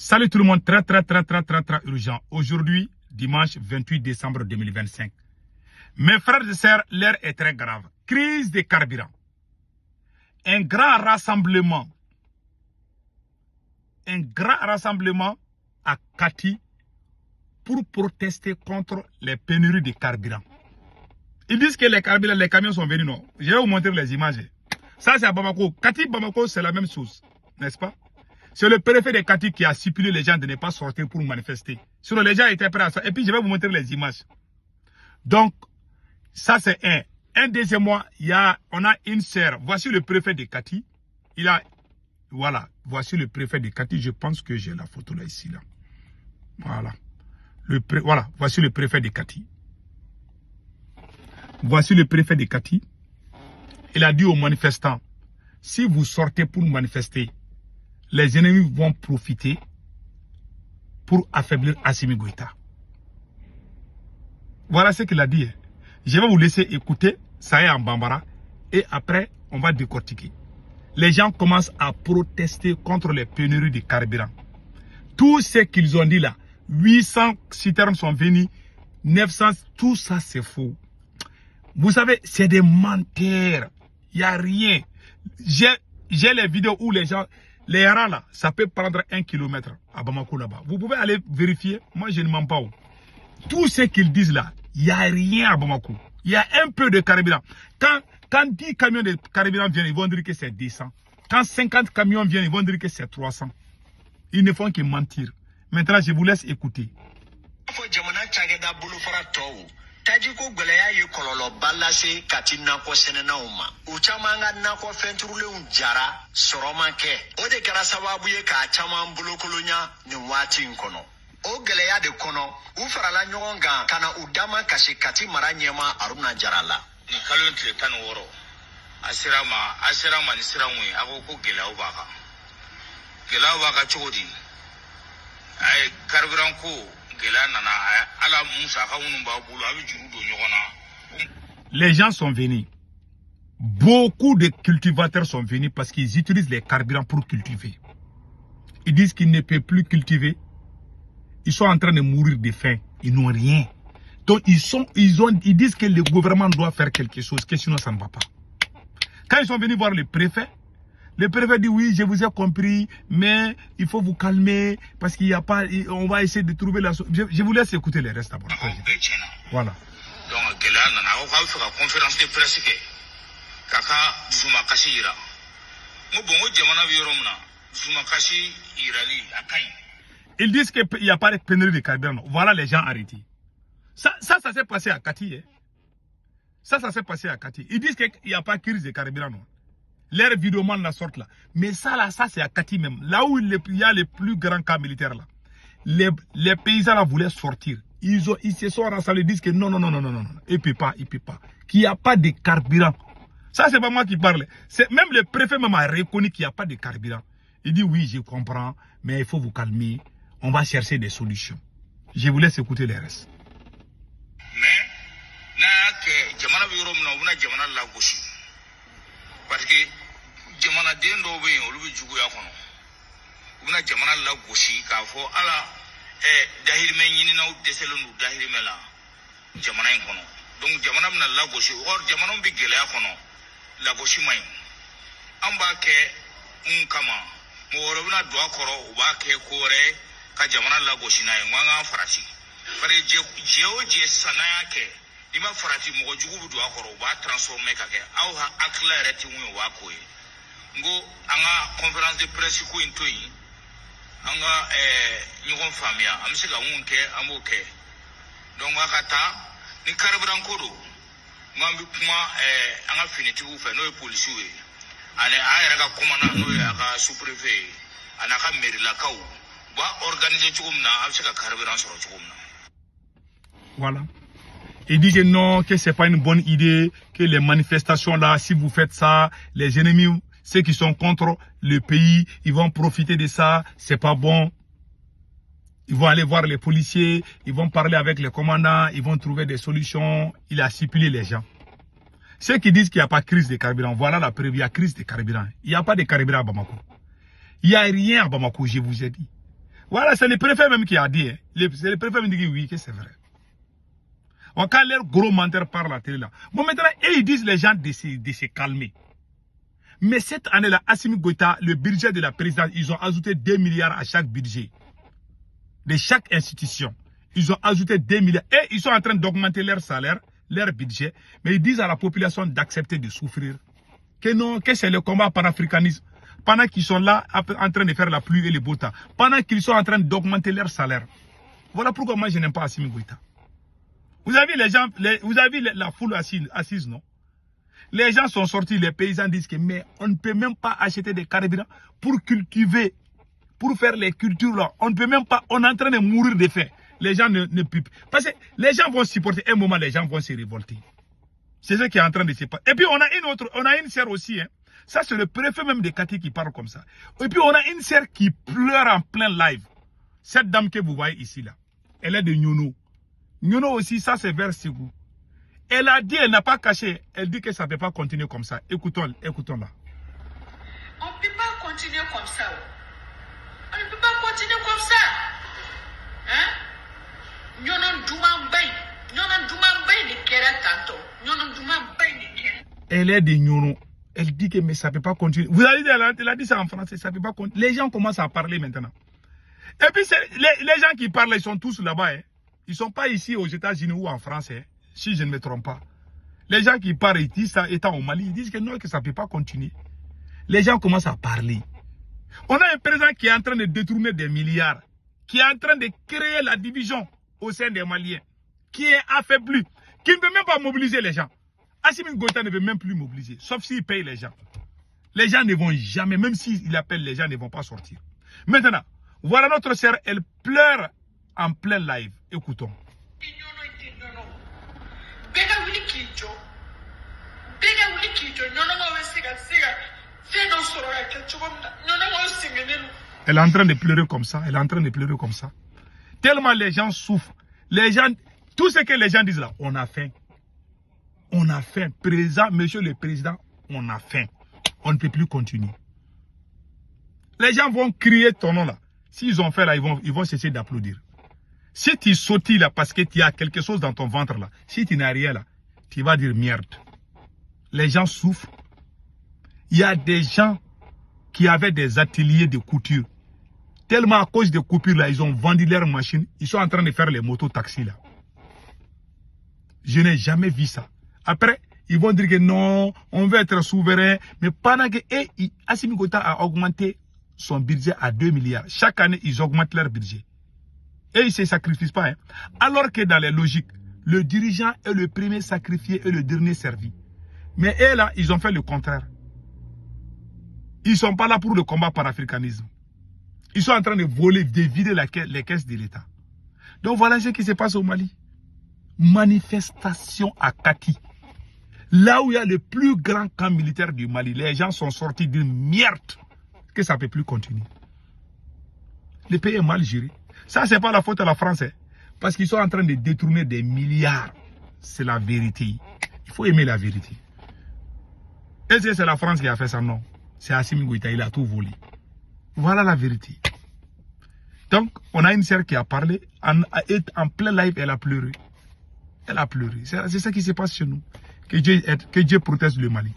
Salut tout le monde, très urgent. Aujourd'hui, dimanche 28 décembre 2025. Mes frères et sœurs, l'heure est très grave. Crise des carburants. Un grand rassemblement à Kati pour protester contre les pénuries de carburant. Ils disent que les camions sont venus, non. Je vais vous montrer les images. Ça, c'est à Bamako. Kati, Bamako, c'est la même chose, n'est-ce pas? C'est le préfet de Kati qui a stipulé les gens de ne pas sortir pour manifester. Sinon, les gens étaient prêts à ça. Et puis, je vais vous montrer les images. Donc, ça, c'est un. Un deuxième mois, on a une sœur. Voici le préfet de Kati. Voilà. Voici le préfet de Kati. Je pense que j'ai la photo là, ici, là. Voilà. Voilà. Voici le préfet de Kati. Voici le préfet de Kati. Il a dit aux manifestants, si vous sortez pour manifester, les ennemis vont profiter pour affaiblir Assimi Goïta. Voilà ce qu'il a dit. Je vais vous laisser écouter, ça est en bambara, et après, on va décortiquer. Les gens commencent à protester contre les pénuries de carburant. Tout ce qu'ils ont dit là, 800 citernes sont venus, 900, tout ça c'est faux. Vous savez, c'est des menteurs. Il n'y a rien. J'ai les vidéos où les gens, les haras là, ça peut prendre 1 kilomètre à Bamako là-bas. Vous pouvez aller vérifier. Moi, je ne mens pas. Tout ce qu'ils disent là, il n'y a rien à Bamako. Il y a un peu de carburant. Quand 10 camions de carburant viennent, ils vont dire que c'est 200. Quand 50 camions viennent, ils vont dire que c'est 300. Ils ne font que mentir. Maintenant, je vous laisse écouter. Tajiko gwelaya yi kololo balase kati nako senena uma uchamanga nako fenturule unjara soromanke ode kara sababu ye ka chama mbulokolonya ni wati nkono o gwelaya de kono ufarala nyonga kana udama kashi kati maranyema aruna jarala ni kalontre tan woro asirama ni siramwe akoko gwelaya ubaka chodi ay karburanko. Les gens sont venus. Beaucoup de cultivateurs sont venus parce qu'ils utilisent les carburants pour cultiver. Ils disent qu'ils ne peuvent plus cultiver. Ils sont en train de mourir de faim. Ils n'ont rien. Donc ils disent que le gouvernement doit faire quelque chose, que sinon ça ne va pas. Quand ils sont venus voir le préfet dit oui, je vous ai compris, mais il faut vous calmer parce qu'il n'y a pas, on va essayer de trouver la solution. Je vous laisse écouter les restes d'abord. Voilà. Donc, conférence de presse kaka Zuma Kashira. Ils disent qu'il n'y a pas de pénurie de carburant. Voilà les gens arrêtés. Ça s'est passé à Kati. Hein? Ça s'est passé à Kati. Ils disent qu'il n'y a pas de crise de carburant. Non? Leurs vidéoman la sorte là. Mais ça c'est à Kati même. Là où il y a les plus grands cas militaires là. Les paysans là voulaient sortir. Ils se sont rassemblés, ils disent que non. Il peut pas. Qu'il n'y a pas de carburant. Ça c'est pas moi qui parle. Même le préfet même a reconnu qu'il n'y a pas de carburant. Il dit oui, je comprends, mais il faut vous calmer. On va chercher des solutions. Je vous laisse écouter les restes. Parce que jamana den do be olu be jugu ya kono una jamana la goshi ka fo ala dahir men yini na deselo nu dahir mela jamana en kono donc jamana na la goshi or jamana bi gele ya kono la goshi mai amba ke kama mo woro na do akoro u ba ke kore ka jamana la goshi na en wanga farasi pare je sanaya ke Dima farati mo jugu bu do akoro ba transformer ka ke aw ha akla reti mu wa ko e ngo anga conférence de presse ko into yi anga nyugon famia am se ga munke amoke donc akata ni karabran ko do ngambi kuma anga finiti u fe no e police we ale ayara ga komana no ya ga sous-préfet ana ka mairie la kaw ba organiser chugumna am se ga karabran soro chugumna. Voilà. Il dit que non, que c'est pas une bonne idée, que les manifestations là, si vous faites ça, les ennemis, ceux qui sont contre le pays, ils vont profiter de ça, c'est pas bon. Ils vont aller voir les policiers, ils vont parler avec les commandants, ils vont trouver des solutions. Il a stipulé les gens. Ceux qui disent qu'il n'y a pas de crise de carburant, voilà la preuve, il y a crise de carburant. Il n'y a pas de carburant à Bamako. Il n'y a rien à Bamako, je vous ai dit. Voilà, c'est le préfet même qui a dit. Hein. C'est le préfet même qui dit oui, que c'est vrai. Quand les gros menteurs parlent à la télé là. Bon, maintenant, ils disent les gens de se calmer. Mais cette année-là, Assimi Goïta, le budget de la présidence, ils ont ajouté 2 milliards à chaque budget. De chaque institution. Ils ont ajouté 2 milliards. Et ils sont en train d'augmenter leur salaire, leur budget. Mais ils disent à la population d'accepter de souffrir. Que non, que c'est le combat panafricanisme. Pendant qu'ils sont là, en train de faire la pluie et le beau temps. Pendant qu'ils sont en train d'augmenter leur salaire. Voilà pourquoi moi je n'aime pas Assimi Goïta. Vous avez les gens, vous avez la foule assise, non? Les gens sont sortis, les paysans disent que mais on ne peut même pas acheter des carburants pour cultiver, pour faire les cultures là. On ne peut même pas, on est en train de mourir de faim. Les gens ne peuvent. Parce que les gens vont supporter, un moment les gens vont se révolter. C'est ce qui est en train de se passer. Et puis on a une sœur aussi, hein. Ça c'est le préfet même de Kati qui parle comme ça. Et puis on a une sœur qui pleure en plein live. Cette dame que vous voyez ici là, elle est de Nyono. Nyono aussi, ça c'est vers Ségou. Elle a dit, elle n'a pas caché, elle dit que ça ne peut pas continuer comme ça. Écoutons-la. On ne peut pas continuer comme ça. On ne peut pas continuer comme ça. Hein? Nyono Douman Bay. Nyono Douman Bay de Kera Tanto. Nyono Douman Bay de Kera. Elle est de Nyono. Elle dit que mais ça ne peut pas continuer. Vous avez dit, elle a dit ça en français, ça ne peut pas continuer. Les gens commencent à parler maintenant. Et puis les gens qui parlent, ils sont tous là-bas. Hein. Ils ne sont pas ici aux États-Unis ou en France, hein, si je ne me trompe pas. Les gens qui parlent, ils disent ça, étant au Mali, ils disent que non, que ça ne peut pas continuer. Les gens commencent à parler. On a un président qui est en train de détourner des milliards, qui est en train de créer la division au sein des Maliens, qui est affaibli, qui ne peut même pas mobiliser les gens. Assimi Goïta ne veut même plus mobiliser, sauf s'il paye les gens. Les gens ne vont jamais, même s'il appelle, les gens ne vont pas sortir. Maintenant, voilà notre sœur, elle pleure en plein live. Écoutons. Elle est en train de pleurer comme ça. Elle est en train de pleurer comme ça. Tellement les gens souffrent. Les gens, tout ce que les gens disent là, on a faim. On a faim. Président, monsieur le président, on a faim. On ne peut plus continuer. Les gens vont crier ton nom là. S'ils ont fait là, ils vont cesser d'applaudir. Si tu sautilles là parce que tu as quelque chose dans ton ventre là, si tu n'as rien là, tu vas dire merde. Les gens souffrent. Il y a des gens qui avaient des ateliers de couture. Tellement à cause des coupures là, ils ont vendu leurs machines. Ils sont en train de faire les motos-taxis là. Je n'ai jamais vu ça. Après, ils vont dire que non, on veut être souverain. Mais pendant que Assimi Goïta a augmenté son budget à 2 milliards. Chaque année, ils augmentent leur budget. Et ils ne se sacrifient pas. Hein. Alors que dans les logiques, le dirigeant est le premier sacrifié et le dernier servi. Mais eux là, ils ont fait le contraire. Ils ne sont pas là pour le combat panafricanisme. Ils sont en train de voler, de vider les caisses de l'État. Donc voilà ce qui se passe au Mali. Manifestation à Kati. Là où il y a le plus grand camp militaire du Mali. Les gens sont sortis d'une merde. Que ça ne peut plus continuer. Le pays est mal géré. Ça, ce n'est pas la faute à la France. Hein, parce qu'ils sont en train de détourner des milliards. C'est la vérité. Il faut aimer la vérité. Est-ce que c'est la France qui a fait ça? Non. C'est Assimi Goïta, il a tout volé. Voilà la vérité. Donc, on a une sœur qui a parlé. En plein live, elle a pleuré. Elle a pleuré. C'est ça qui se passe chez nous. Que Dieu protège le Mali.